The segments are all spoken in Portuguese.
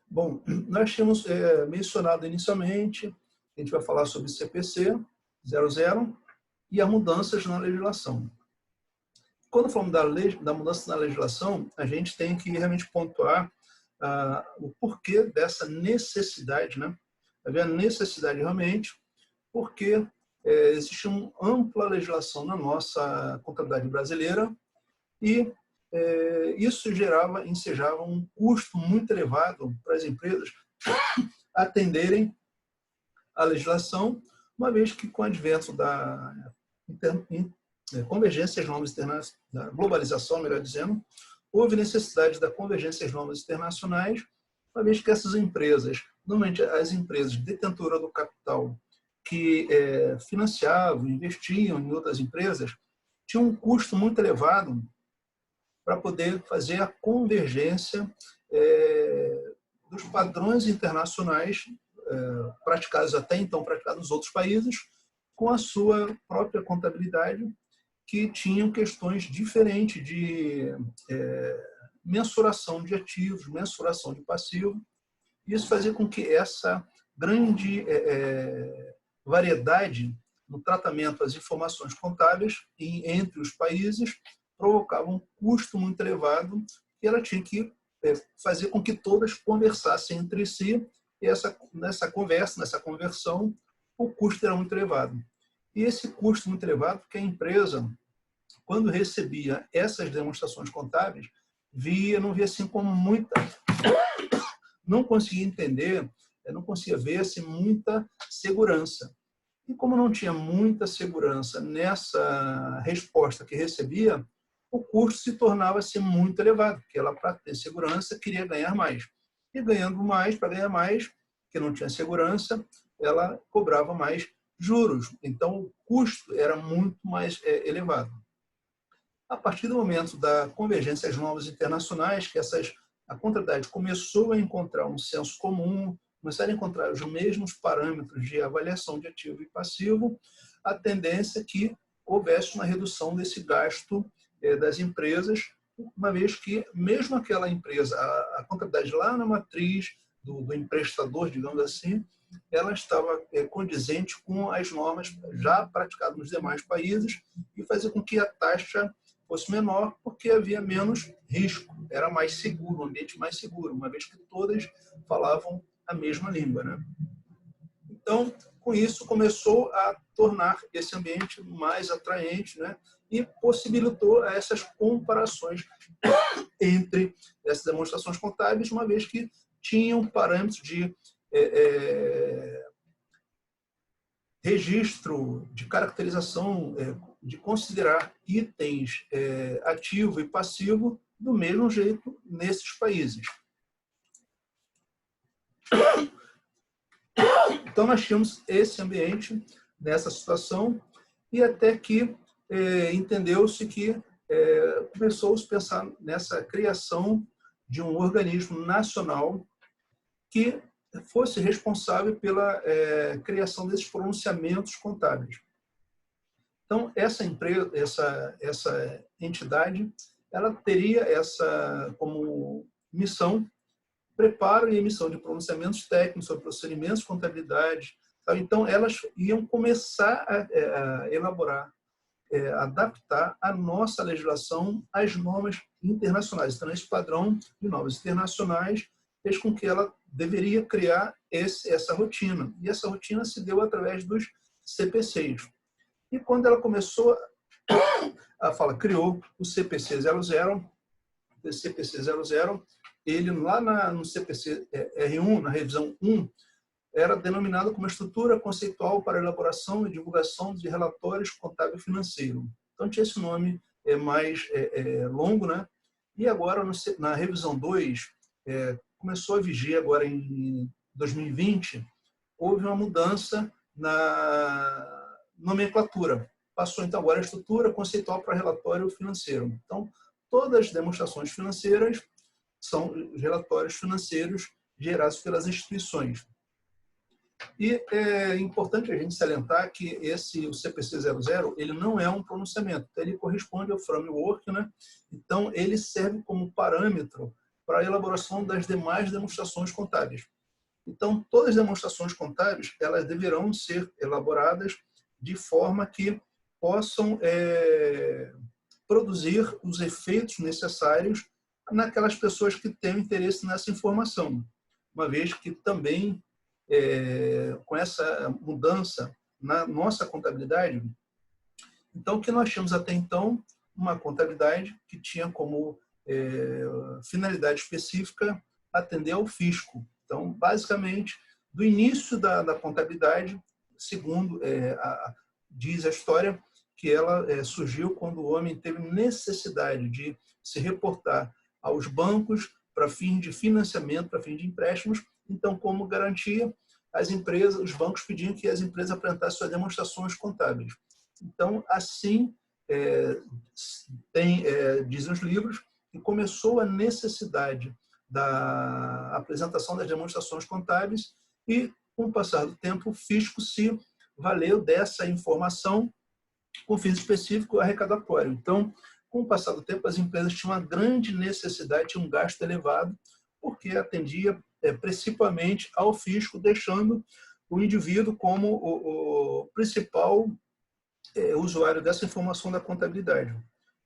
Bom, nós tínhamos mencionado inicialmente, a gente vai falar sobre CPC 00 e as mudanças na legislação. Quando falamos da mudança na legislação, a gente tem que realmente pontuar o porquê dessa necessidade, né? Havia necessidade realmente, porque existe uma ampla legislação na nossa contabilidade brasileira e isso ensejava um custo muito elevado para as empresas atenderem à legislação, uma vez que com o advento da convergência às normas internacionais, da globalização, melhor dizendo, houve necessidade da convergência às normas internacionais, uma vez que essas empresas, normalmente as empresas detentoras do capital, que financiavam, investiam em outras empresas, tinham um custo muito elevado para poder fazer a convergência dos padrões internacionais praticados até então, praticados nos outros países, com a sua própria contabilidade, que tinham questões diferentes de mensuração de ativos, mensuração de passivo. Isso fazia com que essa grande variedade no tratamento das informações contábeis entre os países provocava um custo muito elevado e ela tinha que fazer com que todas conversassem entre si e nessa conversa, nessa conversão, o custo era muito elevado. E esse custo muito elevado, porque a empresa, quando recebia essas demonstrações contábeis, não via assim como muita... Não conseguia entender, não conseguia ver assim, muita segurança. E como não tinha muita segurança nessa resposta que recebia, o custo se tornava assim, muito elevado, porque ela, para ter segurança, queria ganhar mais. E ganhando mais, para ganhar mais, que não tinha segurança, ela cobrava mais juros. Então, o custo era muito mais elevado. A partir do momento da convergência às normas internacionais, que a contabilidade começou a encontrar um senso comum, começaram a encontrar os mesmos parâmetros de avaliação de ativo e passivo, a tendência é que houvesse uma redução desse gasto das empresas, uma vez que mesmo aquela empresa, a contabilidade lá na matriz do emprestador, digamos assim, ela estava condizente com as normas já praticadas nos demais países e fazia com que a taxa fosse menor, porque havia menos risco, era mais seguro, um ambiente mais seguro, uma vez que todas falavam a mesma língua, né? Então, com isso, começou a tornar esse ambiente mais atraente, né? E possibilitou essas comparações entre essas demonstrações contábeis, uma vez que tinham parâmetros de registro, de caracterização, de considerar itens ativo e passivo do mesmo jeito nesses países. Então, nós tínhamos esse ambiente nessa situação e até que entendeu-se que começou-se a pensar nessa criação de um organismo nacional que fosse responsável pela criação desses pronunciamentos contábeis. Então, essa empresa, essa entidade, ela teria como missão preparo e emissão de pronunciamentos técnicos sobre procedimentos de contabilidade. Então, elas iam começar a elaborar, adaptar a nossa legislação às normas internacionais. Então, esse padrão de normas internacionais fez com que ela deveria criar essa rotina. E essa rotina se deu através dos CPCs. E quando ela começou, criou o CPC 00, o CPC 00, ele lá no CPC R1, na revisão 1, era denominado como estrutura conceitual para elaboração e divulgação de relatórios contábil financeiro. Então tinha esse nome mais longo, né? E agora na revisão 2, começou a vigir agora em 2020, houve uma mudança na nomenclatura. Passou então agora a estrutura conceitual para relatório financeiro. Então todas as demonstrações financeiras são relatórios financeiros gerados pelas instituições. E é importante a gente salientar que o CPC 00, ele não é um pronunciamento, ele corresponde ao framework, né? Então ele serve como parâmetro para a elaboração das demais demonstrações contábeis. Então, todas as demonstrações contábeis, elas deverão ser elaboradas de forma que possam produzir os efeitos necessários naquelas pessoas que têm interesse nessa informação, uma vez que também, com essa mudança na nossa contabilidade, então, o que nós tínhamos até então, uma contabilidade que tinha como finalidade específica atender ao fisco. Então, basicamente, do início da contabilidade, segundo diz a história, que ela surgiu quando o homem teve necessidade de se reportar aos bancos para fim de financiamento, para fim de empréstimos. Então, como garantia, os bancos pediam que as empresas apresentassem suas demonstrações contábeis. Então, assim, dizem os livros, que começou a necessidade da apresentação das demonstrações contábeis e, com o passar do tempo, o fisco se valeu dessa informação com fins específico arrecadatório. Então, com o passar do tempo, as empresas tinham uma grande necessidade, tinham um gasto elevado, porque atendia principalmente ao fisco, deixando o indivíduo como o principal usuário dessa informação da contabilidade.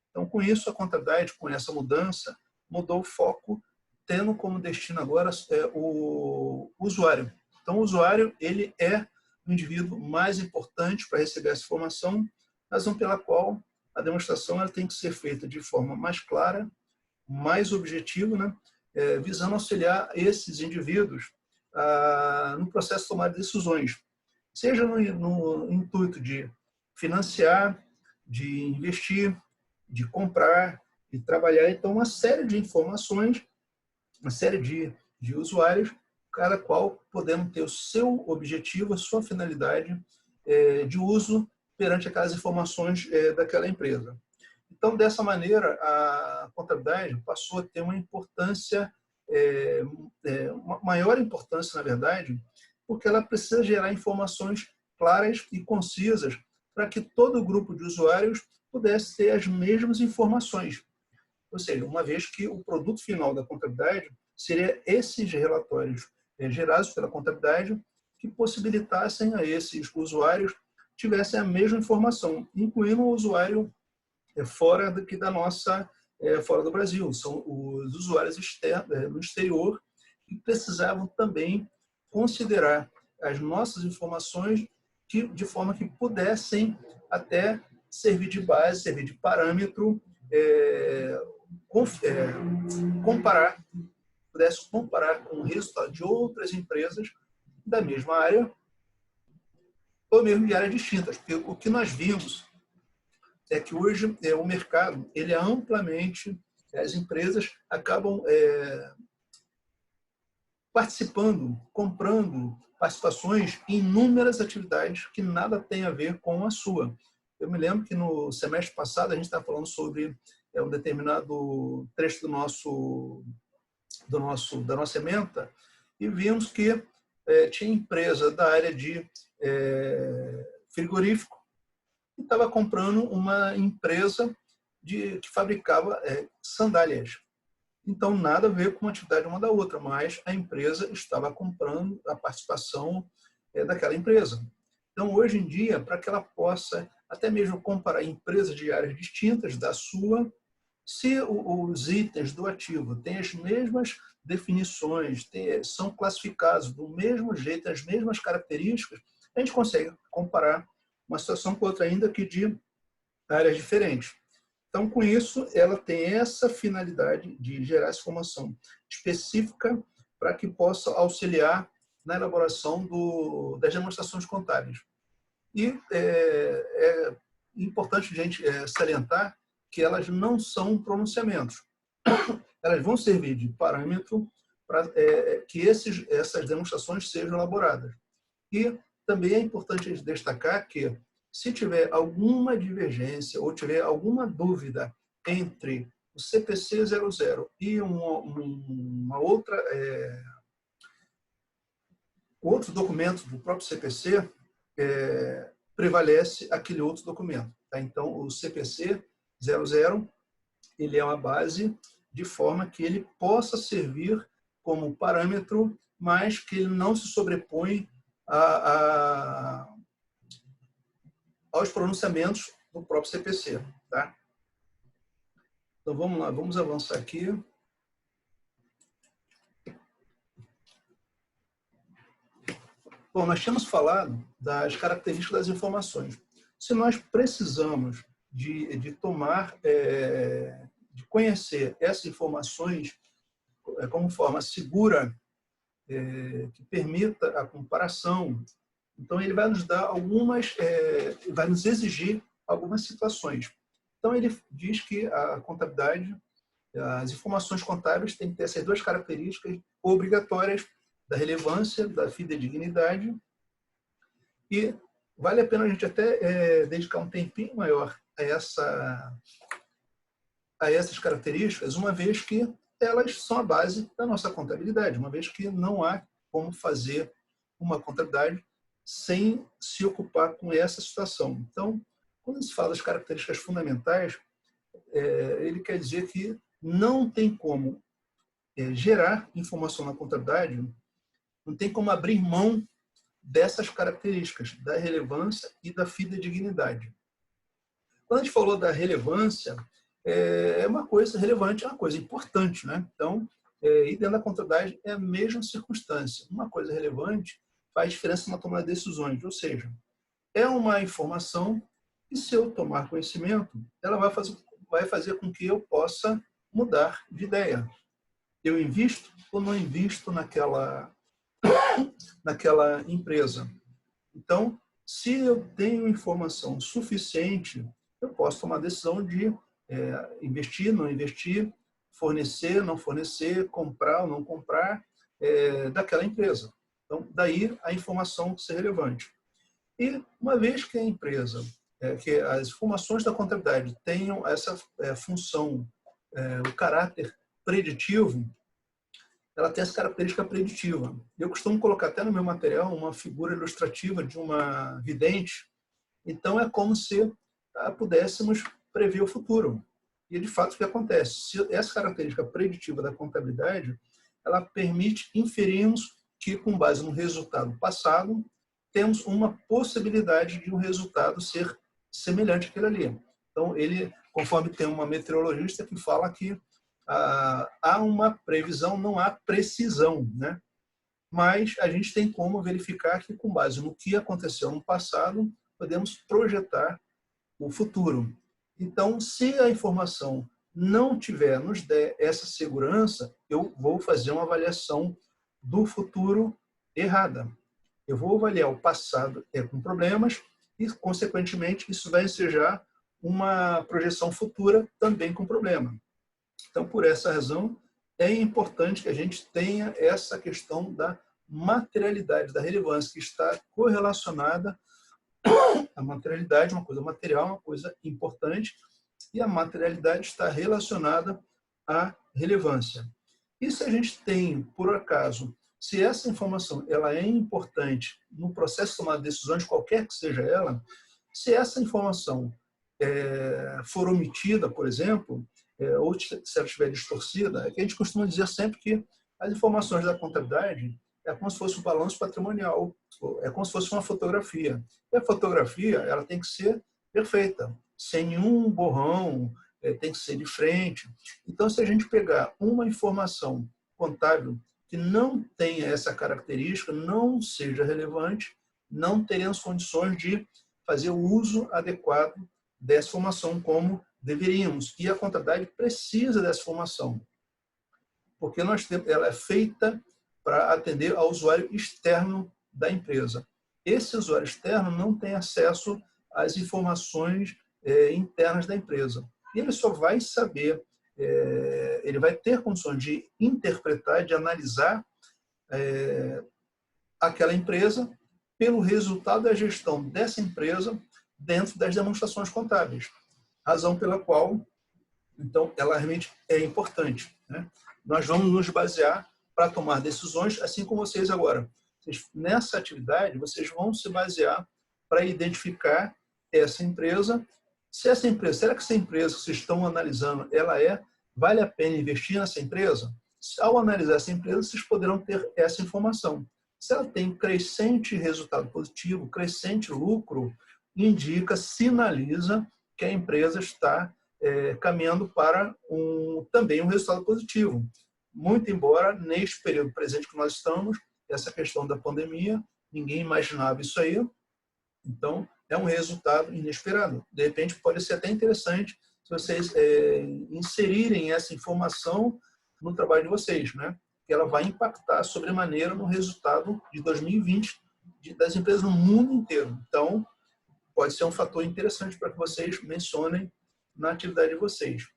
Então, com isso, a contabilidade, com essa mudança, mudou o foco, tendo como destino agora o usuário. Então, o usuário, ele é o indivíduo mais importante para receber essa informação, razão pela qual a demonstração ela tem que ser feita de forma mais clara, mais objetiva, né? Visando auxiliar esses indivíduos no processo de tomar decisões, seja no intuito de financiar, de investir, de comprar, de trabalhar. Então, uma série de informações, uma série de usuários, cada qual podendo ter o seu objetivo, a sua finalidade de uso perante aquelas informações daquela empresa. Então, dessa maneira, a contabilidade passou a ter uma importância, uma maior importância, na verdade, porque ela precisa gerar informações claras e concisas para que todo o grupo de usuários pudesse ter as mesmas informações. Ou seja, uma vez que o produto final da contabilidade seria esses relatórios gerados pela contabilidade que possibilitassem a esses usuários tivessem a mesma informação, incluindo o usuário fora fora do Brasil. São os usuários no exterior que precisavam também considerar as nossas informações de forma que pudessem até servir de base, servir de parâmetro, pudesse comparar com o resultado de outras empresas da mesma área ou mesmo de áreas distintas. Porque o que nós vimos é que hoje o mercado ele é amplamente, as empresas acabam participando, comprando participações em inúmeras atividades que nada tem a ver com a sua. Eu me lembro que no semestre passado a gente estava falando sobre um determinado trecho da nossa ementa e vimos que tinha empresa da área de frigorífico que estava comprando uma empresa que fabricava sandálias. Então, nada a ver com a atividade uma da outra, mas a empresa estava comprando a participação daquela empresa. Então, hoje em dia, para que ela possa até mesmo comparar empresas de áreas distintas da sua, se os itens do ativo têm as mesmas definições, são classificados do mesmo jeito, as mesmas características, a gente consegue comparar uma situação com outra, ainda que de áreas diferentes. Então, com isso, ela tem essa finalidade de gerar essa informação específica para que possa auxiliar na elaboração das demonstrações contábeis. E é importante a gente salientar que elas não são pronunciamentos. Elas vão servir de parâmetro para que essas demonstrações sejam elaboradas. E também é importante destacar que, se tiver alguma divergência ou tiver alguma dúvida entre o CPC 00 e outro documento do próprio CPC, prevalece aquele outro documento. Tá? Então, o CPC 00 ele é uma base de forma que ele possa servir como parâmetro, mas que ele não se sobrepõe aos pronunciamentos do próprio CPC. Tá? Então, vamos lá, vamos avançar aqui. Bom, nós tínhamos falado das características das informações. Se nós precisamos de tomar, de conhecer essas informações como forma segura, que permita a comparação, então ele vai nos dar algumas, vai nos exigir algumas situações. Então ele diz que a contabilidade, as informações contábeis têm que ter essas duas características obrigatórias da relevância, da fidedignidade, e vale a pena a gente até dedicar um tempinho maior a essas características, uma vez que elas são a base da nossa contabilidade, uma vez que não há como fazer uma contabilidade sem se ocupar com essa situação. Então, quando se fala das características fundamentais, ele quer dizer que não tem como gerar informação na contabilidade, não tem como abrir mão dessas características, da relevância e da fidedignidade. Quando a gente falou da relevância, é uma coisa relevante, é uma coisa importante, né? Então, e dentro da contabilidade é a mesma circunstância. Uma coisa relevante faz diferença na tomada de decisões, ou seja, é uma informação que, se eu tomar conhecimento, ela vai fazer com que eu possa mudar de ideia. Eu invisto ou não invisto naquela empresa? Então, se eu tenho informação suficiente, eu posso tomar a decisão de investir, não investir, fornecer, não fornecer, comprar ou não comprar daquela empresa. Então, daí a informação ser relevante. E uma vez que a empresa, que as informações da contabilidade tenham essa função, o caráter preditivo, ela tem essa característica preditiva. Eu costumo colocar até no meu material uma figura ilustrativa de uma vidente. Então, é como se pudéssemos prever o futuro. E, de fato, o que acontece? Se essa característica preditiva da contabilidade, ela permite inferirmos que, com base no resultado passado, temos uma possibilidade de um resultado ser semelhante àquele ali. Então, ele, conforme tem uma meteorologista que fala que há uma previsão, não há precisão, né? Mas a gente tem como verificar que, com base no que aconteceu no passado, podemos projetar o futuro. Então, se a informação não nos der essa segurança, eu vou fazer uma avaliação do futuro errada. Eu vou avaliar o passado com problemas e, consequentemente, isso vai ensejar uma projeção futura também com problema. Então, por essa razão, é importante que a gente tenha essa questão da materialidade, da relevância, que está correlacionada. A materialidade é uma coisa material, uma coisa importante, e a materialidade está relacionada à relevância. E se a gente tem, por acaso, se essa informação ela é importante no processo de tomar decisões, qualquer que seja ela, se essa informação for omitida, por exemplo, ou se ela estiver distorcida, é que a gente costuma dizer sempre que as informações da contabilidade é como se fosse um balanço patrimonial, é como se fosse uma fotografia. E a fotografia ela tem que ser perfeita, sem nenhum borrão, tem que ser de frente. Então, se a gente pegar uma informação contábil que não tenha essa característica, não seja relevante, não teremos condições de fazer o uso adequado dessa informação como deveríamos. E a contabilidade precisa dessa informação, porque ela é feita para atender ao usuário externo da empresa. Esse usuário externo não tem acesso às informações internas da empresa. E ele só vai saber, ele vai ter condições de interpretar, de analisar aquela empresa pelo resultado da gestão dessa empresa dentro das demonstrações contábeis. Razão pela qual, então, ela realmente é importante, né? Nós vamos nos basear para tomar decisões, assim como vocês agora. Nessa atividade, vocês vão se basear para identificar essa empresa. Se essa empresa, será que essa empresa que vocês estão analisando, ela é Vale a pena investir nessa empresa? Ao analisar essa empresa, vocês poderão ter essa informação. Se ela tem crescente resultado positivo, crescente lucro, indica, sinaliza que a empresa está caminhando para também um resultado positivo. Muito embora, neste período presente que nós estamos, essa questão da pandemia, ninguém imaginava isso aí. Então, é um resultado inesperado. De repente, pode ser até interessante se vocês inserirem essa informação no trabalho de vocês, né? Que ela vai impactar sobremaneira no resultado de 2020 das empresas no mundo inteiro. Então, pode ser um fator interessante para que vocês mencionem na atividade de vocês.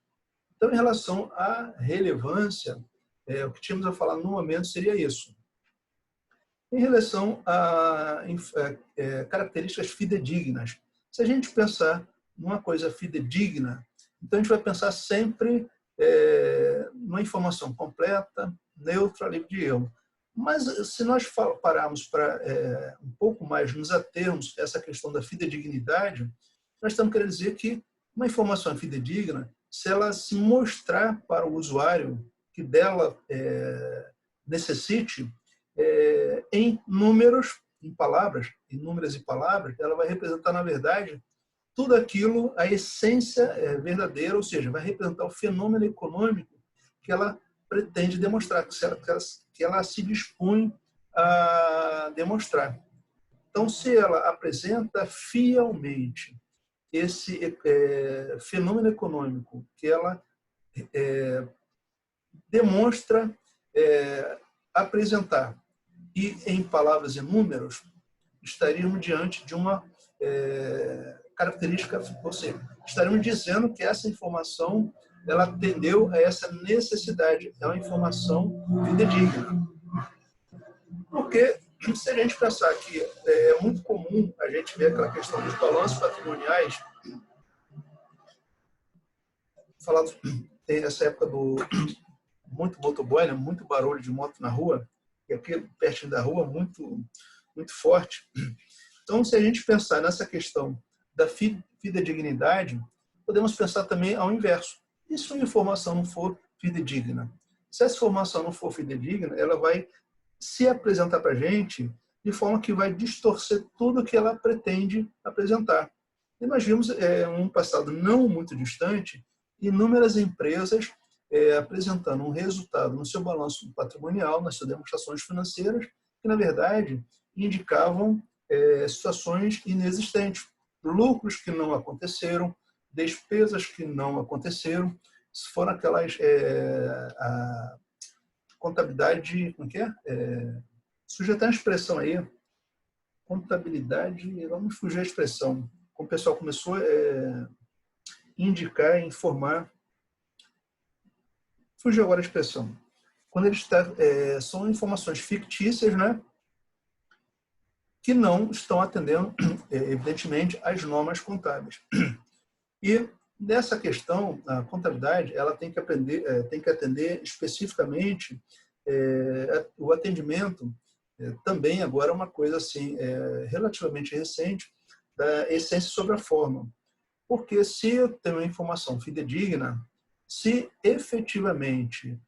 Então, em relação à relevância, o que tínhamos a falar no momento seria isso. Em relação a características fidedignas, se a gente pensar numa coisa fidedigna, então a gente vai pensar sempre numa informação completa, neutra, livre de erro. Mas se nós pararmos para um pouco mais nos atermos a essa questão da fidedignidade, nós estamos querendo dizer que uma informação é fidedigna se ela se mostrar para o usuário que dela necessite em números, em palavras, em números e palavras, ela vai representar, na verdade, tudo aquilo, a essência verdadeira, ou seja, vai representar o fenômeno econômico que ela pretende demonstrar, que ela se dispõe a demonstrar. Então, se ela apresenta fielmente esse fenômeno econômico que ela demonstra apresentar, e em palavras e números, estaríamos diante de uma característica, ou seja, estaremos dizendo que essa informação ela atendeu a essa necessidade, é uma informação fidedigna. Porque se a gente pensar que é muito comum a gente ver aquela questão dos balanços patrimoniais, falado tem essa época do muito motoboy, né? Muito barulho de moto na rua, e aqui perto da rua muito forte. Então, se a gente pensar nessa questão da fidedignidade, podemos pensar também ao inverso. E se a informação não for fidedigna? Se essa informação não for fidedigna, ela vai se apresentar para a gente de forma que vai distorcer tudo que ela pretende apresentar. E nós vimos, um passado não muito distante, inúmeras empresas apresentando um resultado no seu balanço patrimonial, nas suas demonstrações financeiras, que, na verdade, indicavam situações inexistentes, lucros que não aconteceram, despesas que não aconteceram, se foram aquelas a contabilidade, como que é? Sujeita a expressão aí, contabilidade, vamos fugir a expressão, como o pessoal começou a indicar, informar, fugiu agora a expressão, quando ele está, são informações fictícias, né, que não estão atendendo, evidentemente, às normas contábeis. E nessa questão, a contabilidade ela tem que atender especificamente o atendimento, também agora uma coisa assim relativamente recente, da essência sobre a forma. Porque se eu tenho uma informação fidedigna, se efetivamente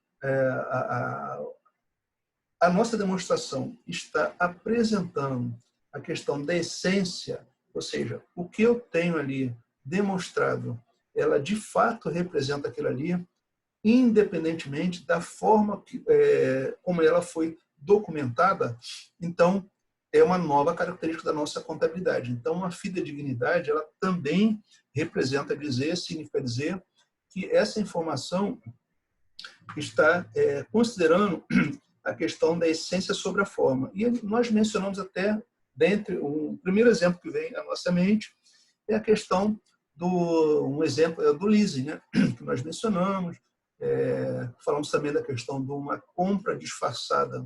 a nossa demonstração está apresentando a questão da essência, ou seja, o que eu tenho ali demonstrado, ela de fato representa aquilo ali, independentemente da forma como ela foi documentada, então é uma nova característica da nossa contabilidade. Então, a fidedignidade, ela também significa dizer que essa informação está considerando a questão da essência sobre a forma. E nós mencionamos até, dentre o primeiro exemplo que vem à nossa mente, é a questão um exemplo do leasing, né? Que nós mencionamos, falamos também da questão de uma compra disfarçada,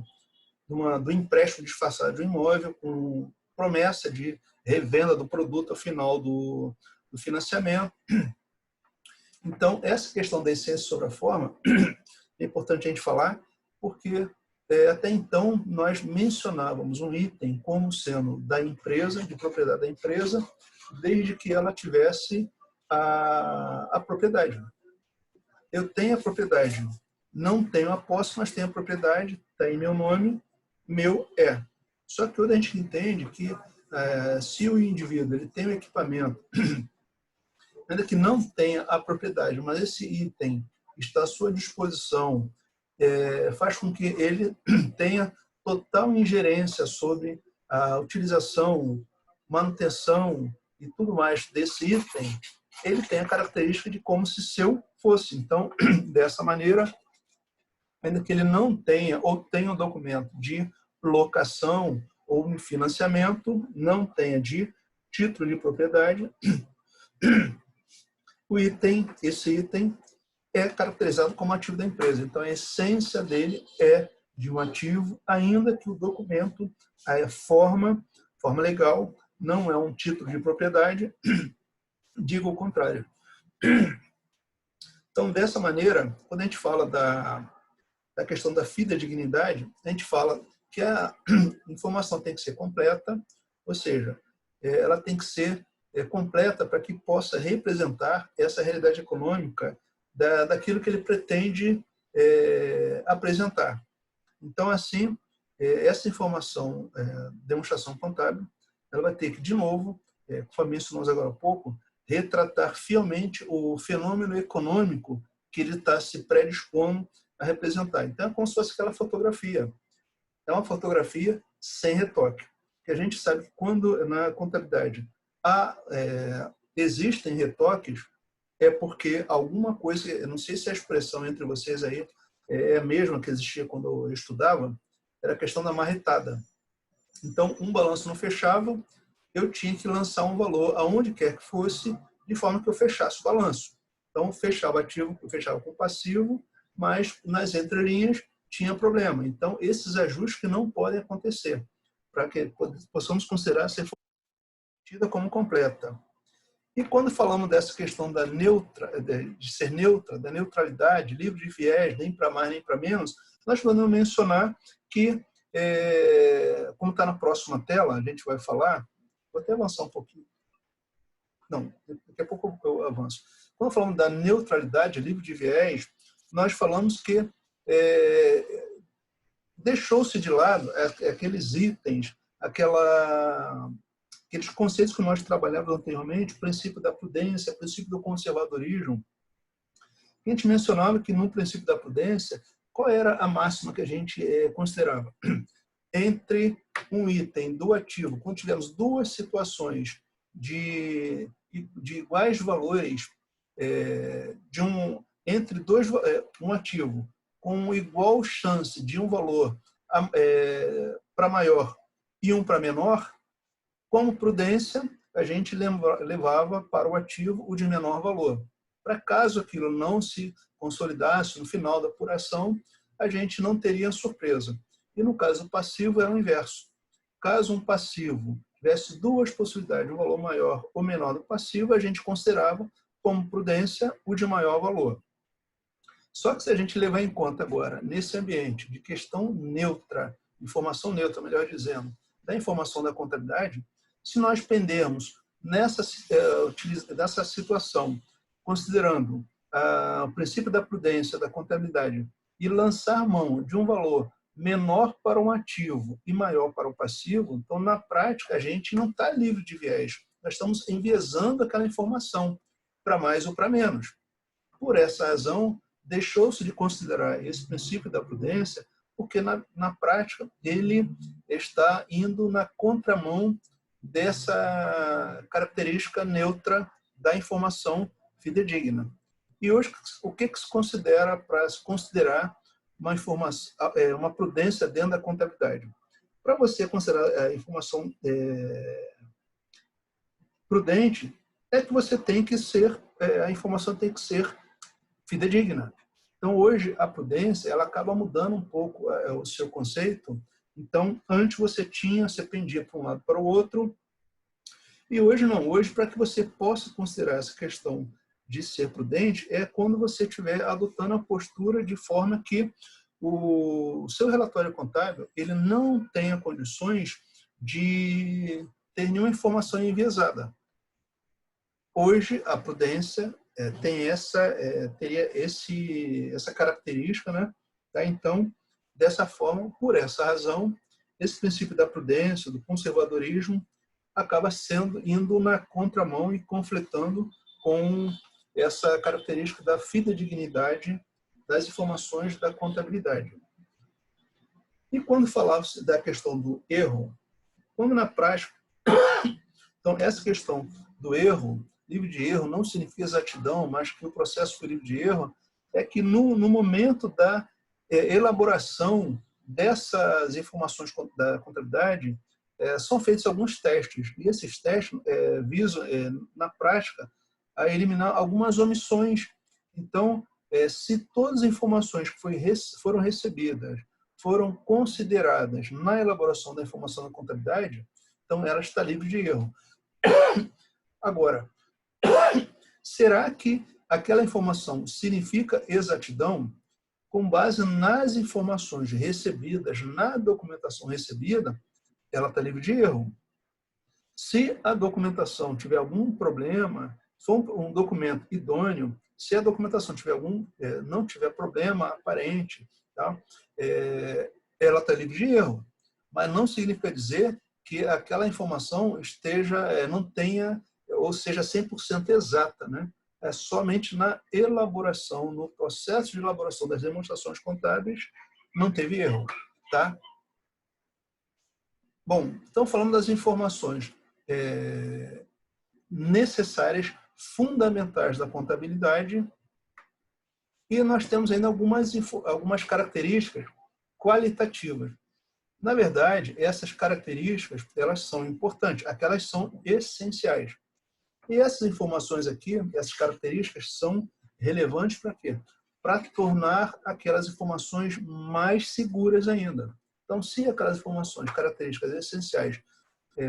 do empréstimo disfarçado de um imóvel com promessa de revenda do produto ao final do financiamento. Então, essa questão da essência sobre a forma é importante a gente falar, porque até então nós mencionávamos um item como sendo da empresa, de propriedade da empresa, desde que ela tivesse a propriedade. eu tenho a propriedade, não tenho a posse, mas tenho a propriedade, está em meu nome, meu é. Só que hoje a gente entende que se o indivíduo ele tem um equipamento, ainda que não tenha a propriedade, mas esse item está à sua disposição, faz com que ele tenha total ingerência sobre a utilização, manutenção e tudo mais desse item, ele tem a característica de como se seu fosse. Então, dessa maneira, ainda que ele não tenha ou tenha um documento de locação ou financiamento, não tenha de título de propriedade, esse item é caracterizado como ativo da empresa. Então, a essência dele é de um ativo, ainda que o documento, a forma legal, não é um título de propriedade, digo o contrário. Então, dessa maneira, quando a gente fala da questão da fidedignidade, a gente fala que a informação tem que ser completa, ou seja, ela tem que ser completa para que possa representar essa realidade econômica daquilo que ele pretende apresentar. Então, assim, essa informação, demonstração contábil, ela vai ter que, de novo, conforme mencionamos agora há pouco, retratar fielmente o fenômeno econômico que ele está se predispondo a representar. Então, é como se fosse aquela fotografia. É uma fotografia sem retoque. Que a gente sabe que quando na contabilidade existem retoques, é porque alguma coisa, eu não sei se a expressão entre vocês aí é a mesma que existia quando eu estudava, era a questão da marretada. Então, um balanço não fechava, eu tinha que lançar um valor aonde quer que fosse, de forma que eu fechasse o balanço. Então, fechava ativo, eu fechava com passivo, mas nas entrelinhas tinha problema. Então, esses ajustes que não podem acontecer, para que possamos considerar ser tida como completa. E quando falamos dessa questão de ser neutra, da neutralidade, livre de viés, nem para mais nem para menos, nós podemos mencionar que, como está na próxima tela, a gente vai falar, vou até avançar um pouquinho. Não, daqui a pouco eu avanço. Quando falamos da neutralidade, livre de viés, nós falamos que deixou-se de lado aqueles itens, aqueles conceitos que nós trabalhávamos anteriormente, o princípio da prudência, o princípio do conservadorismo. A gente mencionava que no princípio da prudência, qual era a máxima que a gente considerava? Entre um item do ativo, quando tivemos duas situações de iguais valores, entre um ativo com igual chance de um valor para maior e um para menor, como prudência, a gente levava para o ativo o de menor valor. Para caso aquilo não se consolidasse no final da apuração, a gente não teria surpresa. E no caso passivo era o inverso. Caso um passivo tivesse duas possibilidades, um valor maior ou menor do passivo, a gente considerava como prudência o de maior valor. Só que se a gente levar em conta agora, nesse ambiente de questão neutra, informação neutra, melhor dizendo, da informação da contabilidade, se nós pendermos nessa situação, considerando o princípio da prudência da contabilidade e lançar mão de um valor menor para um ativo e maior para o passivo, então, na prática, a gente não está livre de viés. Nós estamos enviesando aquela informação para mais ou para menos. Por essa razão, deixou-se de considerar esse princípio da prudência, porque, na prática, ele está indo na contramão dessa característica neutra da informação fidedigna. E hoje, o que se considera para se considerar uma prudência dentro da contabilidade? Para você considerar a informação prudente, é que você tem que ser, a informação tem que ser fidedigna. Então, hoje, a prudência ela acaba mudando um pouco o seu conceito. Então, antes você pendia para um lado para o outro, e hoje não. Hoje, para que você possa considerar essa questão de ser prudente, é quando você estiver adotando a postura de forma que o seu relatório contábil ele não tenha condições de ter nenhuma informação enviesada. Hoje, a prudência teria essa característica, né? Tá? Então, dessa forma, por essa razão, esse princípio da prudência, do conservadorismo, acaba indo na contramão e conflitando com essa característica da fidedignidade das informações da contabilidade. E quando falava-se da questão do erro, quando na prática, então essa questão do erro, livre de erro não significa exatidão, mas que o processo foi livre de erro, é que no momento da elaboração dessas informações da contabilidade, são feitos alguns testes, e esses testes visam, na prática, a eliminar algumas omissões. Então, se todas as informações que foram recebidas foram consideradas na elaboração da informação da contabilidade, então ela está livre de erro. Agora, será que aquela informação significa exatidão? Com base nas informações recebidas, na documentação recebida, ela está livre de erro. Se a documentação tiver algum problema, for um documento idôneo, se a documentação não tiver problema aparente, tá? Ela está livre de erro. Mas não significa dizer que aquela informação não tenha, ou seja 100% exata, né? É somente na elaboração, no processo de elaboração das demonstrações contábeis, não teve erro, tá? Bom, então falando das informações necessárias, fundamentais da contabilidade, e nós temos ainda algumas características qualitativas. Na verdade, essas características, elas são importantes, aquelas são essenciais. E essas informações aqui, essas características, são relevantes para quê? Para tornar aquelas informações mais seguras ainda. Então, se aquelas informações, características essenciais,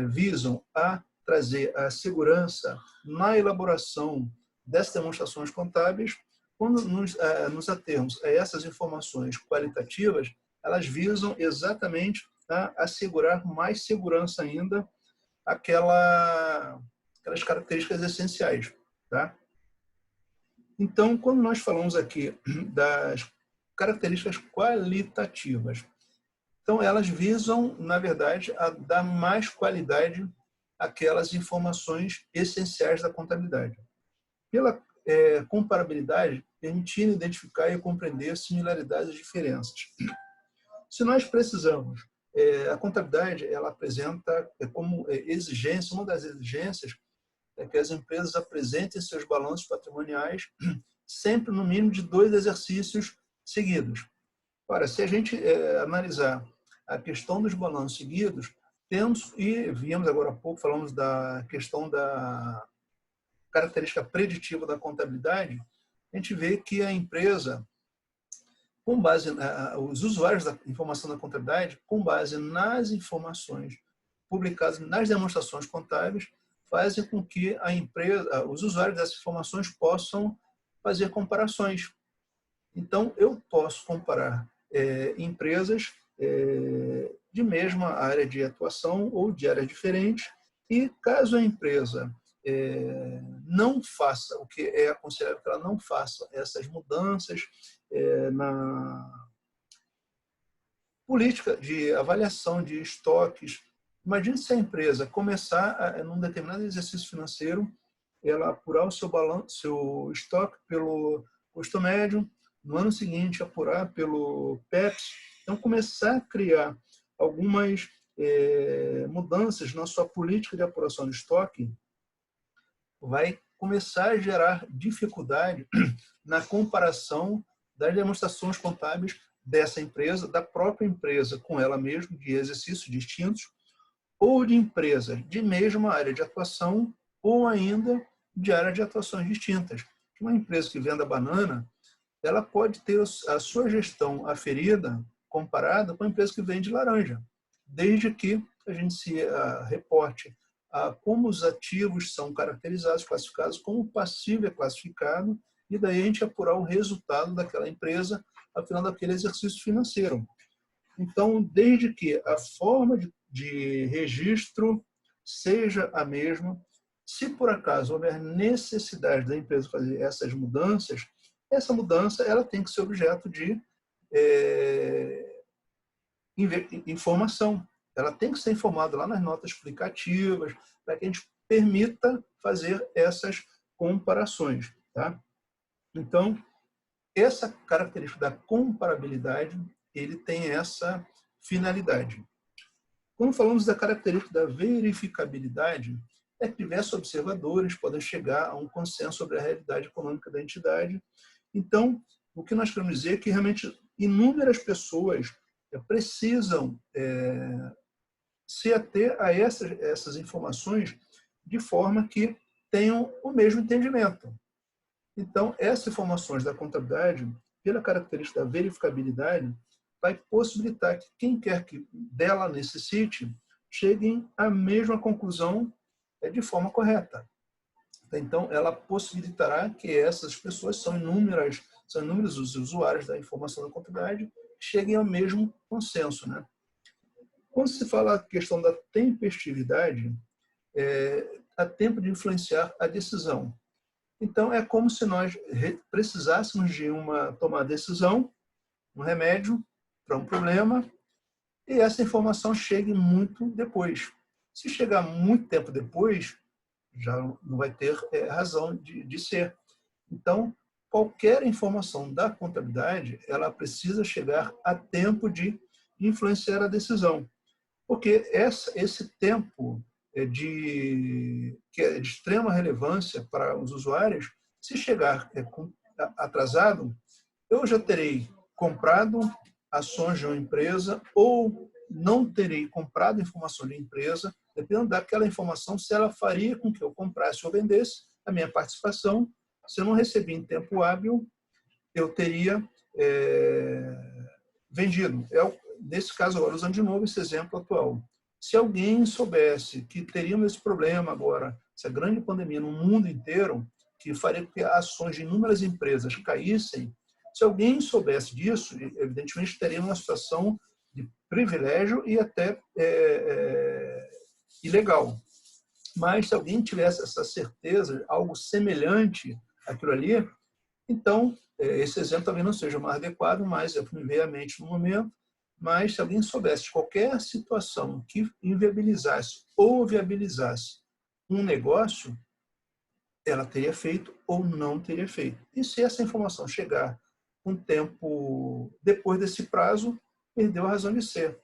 visam a trazer a segurança na elaboração dessas demonstrações contábeis, quando nos atermos a essas informações qualitativas, elas visam exatamente a assegurar mais segurança ainda aquelas características essenciais. Tá? Então, quando nós falamos aqui das características qualitativas, então elas visam, na verdade, a dar mais qualidade àquelas informações essenciais da contabilidade. Pela comparabilidade, permitindo identificar e compreender similaridades e diferenças. Se nós precisamos, a contabilidade ela apresenta como exigência, uma das exigências é que as empresas apresentem seus balanços patrimoniais sempre no mínimo de 2 exercícios seguidos. Ora, se a gente analisar a questão dos balanços seguidos, e viemos agora há pouco, falamos da questão da característica preditiva da contabilidade, a gente vê que a empresa, com base os usuários da informação da contabilidade, com base nas informações publicadas nas demonstrações contábeis, fazem com que a empresa, os usuários dessas informações possam fazer comparações. Então, eu posso comparar empresas de mesma área de atuação ou de áreas diferentes, e caso a empresa não faça, o que é aconselhável que ela não faça essas mudanças na política de avaliação de estoques. Imagine se a empresa começar, num determinado exercício financeiro, ela apurar o seu balanço, seu estoque pelo custo médio, no ano seguinte apurar pelo PEPS. Então, começar a criar algumas mudanças na sua política de apuração de estoque vai começar a gerar dificuldade na comparação das demonstrações contábeis dessa empresa, da própria empresa com ela mesma, de exercícios distintos, ou de empresas de mesma área de atuação, ou ainda de áreas de atuações distintas. Uma empresa que venda banana, ela pode ter a sua gestão aferida, comparada com a empresa que vende laranja, desde que a gente se reporte a como os ativos são caracterizados, classificados, como o passivo é classificado, e daí a gente apurar o resultado daquela empresa ao final daquele exercício financeiro. Então, desde que a forma de registro seja a mesma, Se por acaso houver necessidade da empresa fazer essas mudanças, essa mudança ela tem que ser objeto de informação. Ela tem que ser informada lá nas notas explicativas, para que a gente permita fazer essas comparações. Tá? Então, essa característica da comparabilidade, ele tem essa finalidade. Quando falamos da característica da verificabilidade, é que diversos observadores podem chegar a um consenso sobre a realidade econômica da entidade. Então, o que nós queremos dizer é que realmente inúmeras pessoas precisam se ater a essas informações de forma que tenham o mesmo entendimento. Então, essas informações da contabilidade, pela característica da verificabilidade, vai possibilitar que quem quer que dela necessite cheguem à mesma conclusão de forma correta. Então, ela possibilitará que essas pessoas, são inúmeros os usuários da informação da contabilidade, cheguem ao mesmo consenso. Né? Quando se fala a questão da tempestividade, há tempo de influenciar a decisão. Então, é como se nós precisássemos de tomar decisão, um remédio para um problema, e essa informação chegue muito depois. Se chegar muito tempo depois, já não vai ter razão de ser. Então, qualquer informação da contabilidade, ela precisa chegar a tempo de influenciar a decisão. Porque esse tempo que é de extrema relevância para os usuários, se chegar atrasado, eu já terei comprado ações de uma empresa ou não terei comprado informação de empresa, dependendo daquela informação, se ela faria com que eu comprasse ou vendesse a minha participação. Se eu não recebi em tempo hábil, eu teria vendido. Nesse caso, agora, usando de novo esse exemplo atual. Se alguém soubesse que teríamos esse problema agora, essa grande pandemia no mundo inteiro, que faria com que ações de inúmeras empresas caíssem, se alguém soubesse disso, evidentemente teria uma situação de privilégio e até ilegal. Mas se alguém tivesse essa certeza, algo semelhante àquilo ali, então esse exemplo talvez não seja o mais adequado, mas me veio à mente no momento. Mas se alguém soubesse de qualquer situação que inviabilizasse ou viabilizasse um negócio, ela teria feito ou não teria feito. E se essa informação chegar um tempo depois desse prazo, perdeu a razão de ser.